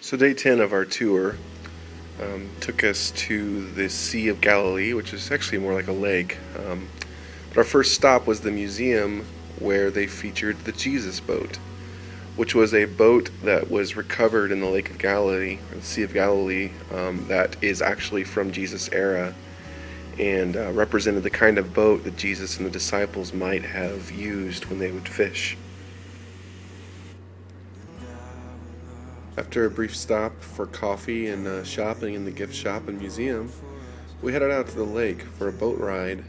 So day 10 of our tour took us to the Sea of Galilee, which is actually more like a lake. But our first stop was the museum where they featured the Jesus boat, which was a boat that was recovered in the Lake of Galilee, or the Sea of Galilee, that is actually from Jesus' era and represented the kind of boat that Jesus and the disciples might have used when they would fish. After a brief stop for coffee and shopping in the gift shop and museum, we headed out to the lake for a boat ride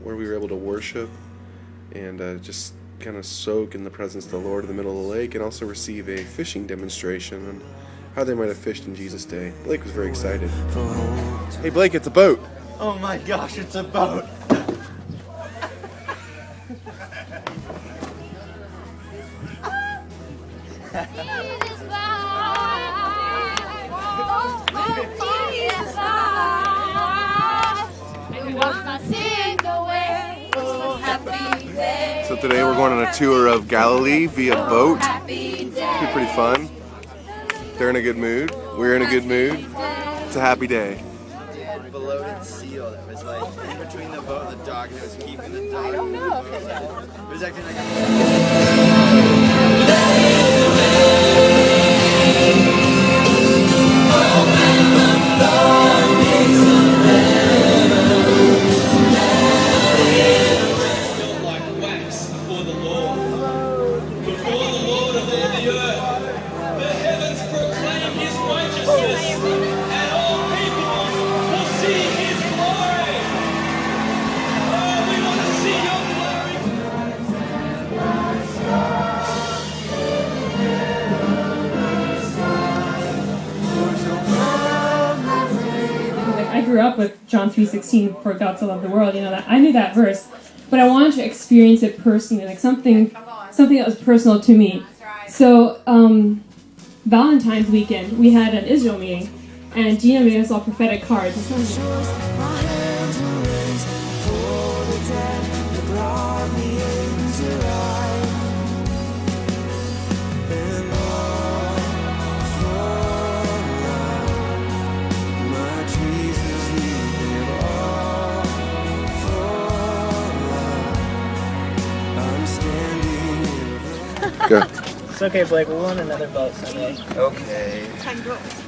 where we were able to worship and just kind of soak in the presence of the Lord in the middle of the lake, and also receive a fishing demonstration on how they might have fished in Jesus' day. Blake was very excited. Hey Blake, it's a boat! Oh my gosh, it's a boat! So today we're going on a tour of Galilee via boat. It'll be pretty fun. They're in a good mood. We're in a good mood. It's a happy day. Bloated seal that was like in between the boat and the dock, and it was keeping the dog. I don't know. It was acting like I grew up with John 3:16, for God so loved the world, that I knew that verse, but I wanted to experience it personally, like something that was personal to me. So Valentine's weekend, we had an Israel meeting, and Gina made us all prophetic cards. Go. it's okay, Blake. We'll want another boat someday. Okay. 10 boats.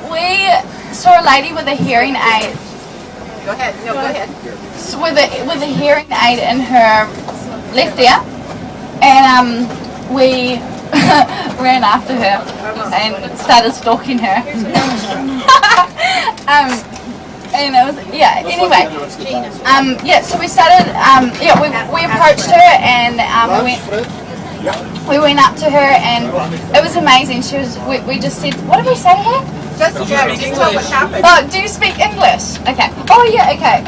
We saw a lady with a hearing aid. Go ahead. No, go ahead. So with a hearing aid in her left ear, and we ran after her and started stalking her. And it was Anyway, So we started. We approached her and we went up to her, and it was amazing. We just said, what did we say to her? Just tell what happened. Oh, do you speak English? Okay. Oh yeah, okay.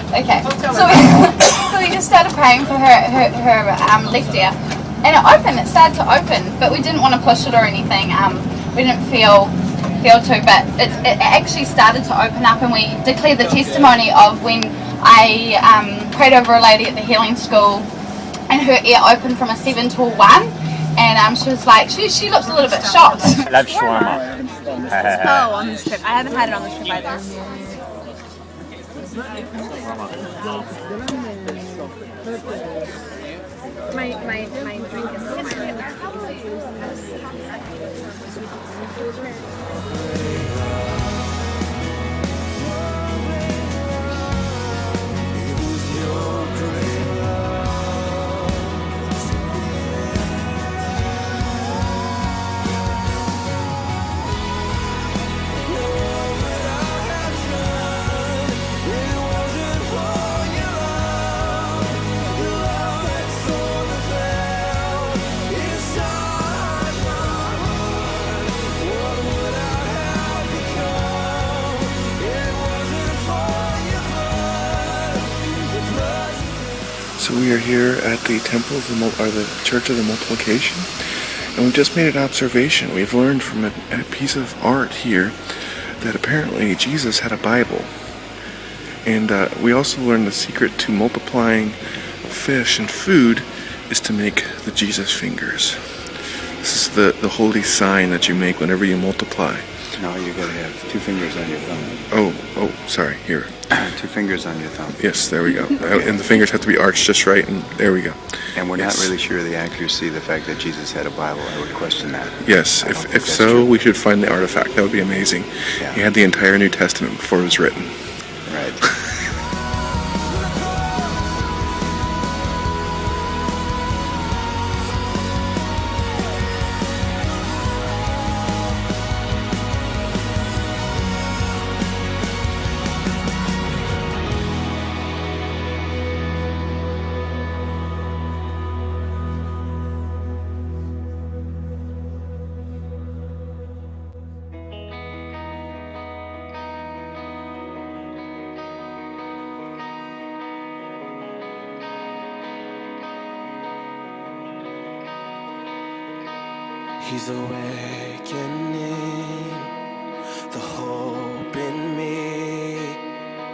So we just started praying for her left ear. And it started to open, but we didn't want to push it or anything. We didn't feel to, but it actually started to open up, and we declared the testimony of when I prayed over a lady at the healing school, and her ear opened from a 7 to a 1, and she was like, she looked a little bit shocked. I love shawarma. Oh, on this trip. I haven't had it on this trip either. My drink is so So we are here at the Temple of the Church of the Multiplication, and we've just made an observation. We've learned from a piece of art here that apparently Jesus had a Bible. And we also learned the secret to multiplying fish and food is to make the Jesus fingers. This is the holy sign that you make whenever you multiply. No, you gotta have 2 fingers on your thumb. Oh, sorry, here. 2 fingers on your thumb. Yes, there we go. And the fingers have to be arched just right, and there we go. And we're not really sure of the accuracy of the fact that Jesus had a Bible. I would question that. Yes, if so, true. we should find the artifact. That would be amazing. Yeah. He had the entire New Testament before it was written. Right. He's awakening the hope in me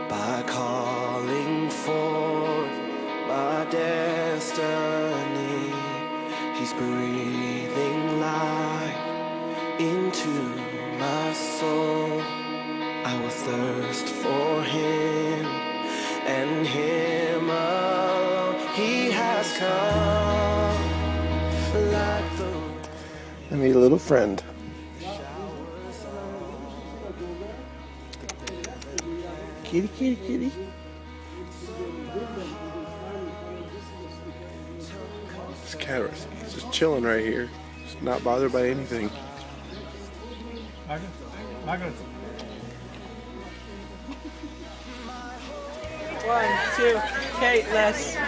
by calling forth my destiny. He's breathing life into my soul. I will thirst for him and him alone. He has come like the I made a little friend. Kitty, kitty, kitty. This cat is just chilling right here. Just not bothered by anything. One, two, Kate, Les. I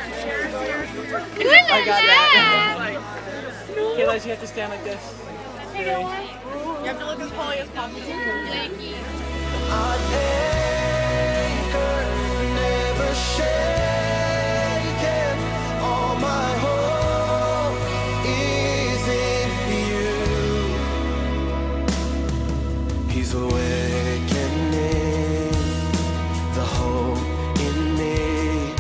got that. Okay, Les, you have to stand like this. You have to look as holy as possible. Thank you. anchor, never shaken. All my hope is in you. He's awakening the hope in me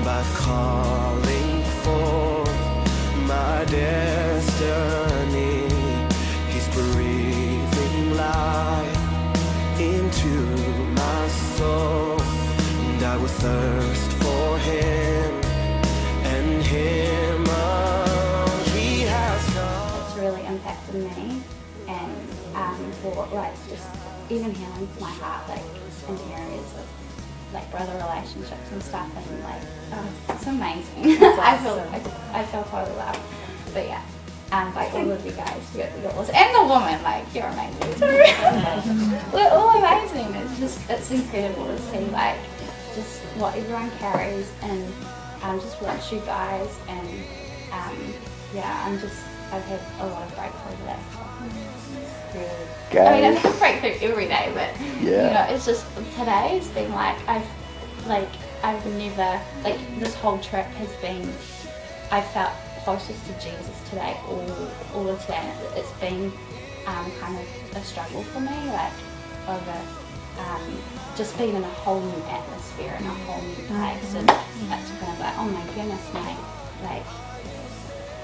by calling forth my destiny. He's breathing life into my soul, and I will thirst for him and him alone. He has come. It's really impacted me, and for like just even healing my heart, like in areas of like brother relationships and stuff, and like it's amazing. I feel totally loved. But yeah, like all of you guys, you're awesome, and the woman, like you're amazing too. We're all amazing. It's incredible to see like just what everyone carries, and just watch you guys, and yeah, I've had a lot of breakthrough with that. I mean, I've had breakthrough every day, but you know, it's just today's been like I've never, like this whole trip has been, I felt closest to Jesus today all of today, and it's been kind of a struggle for me, like over just being in a whole new atmosphere and a whole new place, and it's kind of like, oh my goodness, mate, like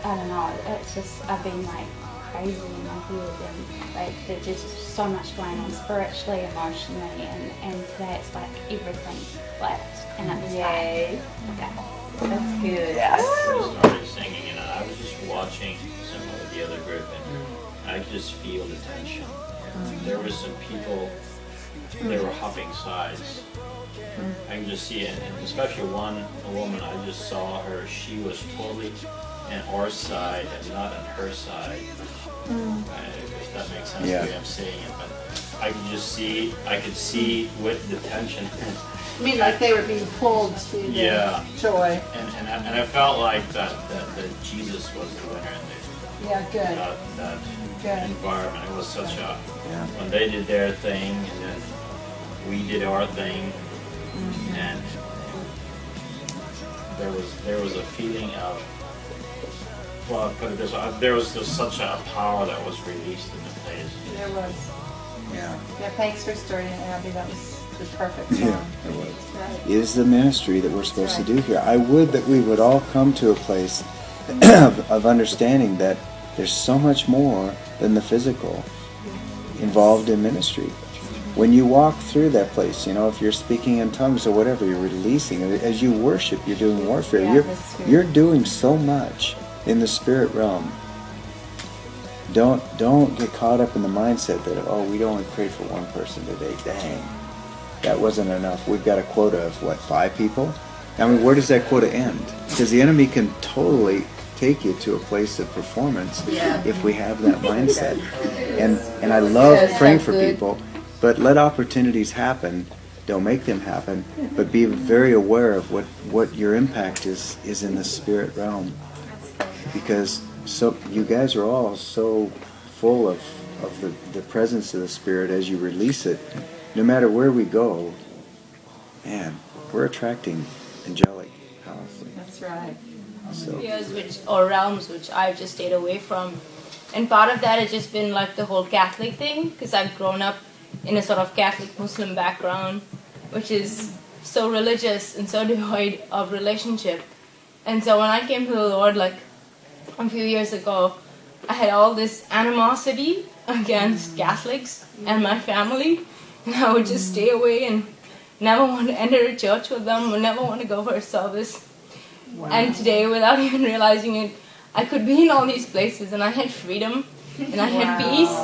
I don't know, it's just, I've been like crazy in my head, and like there's just so much going on spiritually, emotionally, and today it's like everything flipped, and it's like, yeah, that's good. I started singing, and I was just watching some of the other group, and I could just feel the tension. There were some people, they were hopping sides. I can just see it, and especially a woman, I just saw her, she was totally on our side and not on her side. If that makes sense, the way I'm saying it, but I could just see, I could see with the tension. I mean, like they were being pulled to the joy. And I felt like that Jesus was the winner in Yeah, good. that Good. environment. It was such a, when they did their thing, and then we did our thing, and there was a feeling of, well, I'll put it this way, there was just such a power that was released in the place. There was. Yeah. Yeah, thanks for starting it, Abby. That was the perfect song. Yeah, it was. Right. It is the ministry that we're supposed to do here. I would that we would all come to a place of understanding that there's so much more than the physical involved in ministry. When you walk through that place, if you're speaking in tongues or whatever, you're releasing. As you worship, you're doing warfare. You're doing so much in the spirit realm. Don't get caught up in the mindset that, we only prayed for one person today. Dang, that wasn't enough. We've got a quota of 5 people? I mean, where does that quota end? Because the enemy can totally take you to a place of performance if we have that mindset. And I love praying for people, but let opportunities happen. Don't make them happen, but be very aware of what your impact is in the spirit realm. Because you guys are all so full of the presence of the Spirit as you release it. No matter where we go, man, we're attracting angelic powerfully. That's right. So. Areas or realms which I've just stayed away from. And part of that has just been like the whole Catholic thing, because I've grown up in a sort of Catholic Muslim background, which is so religious and so devoid of relationship. And so when I came to the Lord, like a few years ago, I had all this animosity against Catholics and my family, and I would just stay away and never want to enter a church with them or never want to go for a service. Wow. And today, without even realizing it, I could be in all these places and I had freedom and I had peace.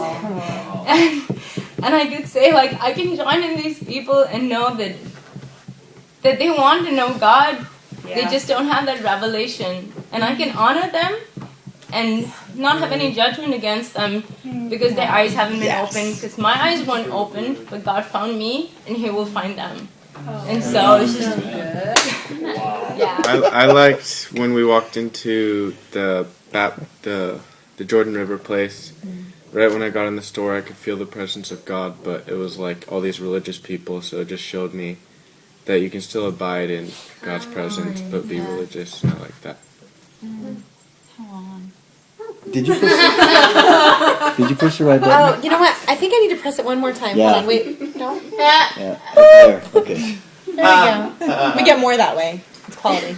And I could say, like, I can join in these people and know that they want to know God. Yeah. They just don't have that revelation. And I can honor them and not have any judgment against them because their eyes haven't been opened. Because my eyes weren't opened, but God found me and He will find them. And so it's just yeah. I liked when we walked into the Jordan River place. Right when I got in the store, I could feel the presence of God, but it was like all these religious people, so it just showed me that you can still abide in God's presence, but be religious, and I like that. Did you push the right button? Oh, you know what? I think I need to press it one more time. Yeah. Hold on, wait. No? Yeah. There. Okay. There we go. We get more that way. It's quality.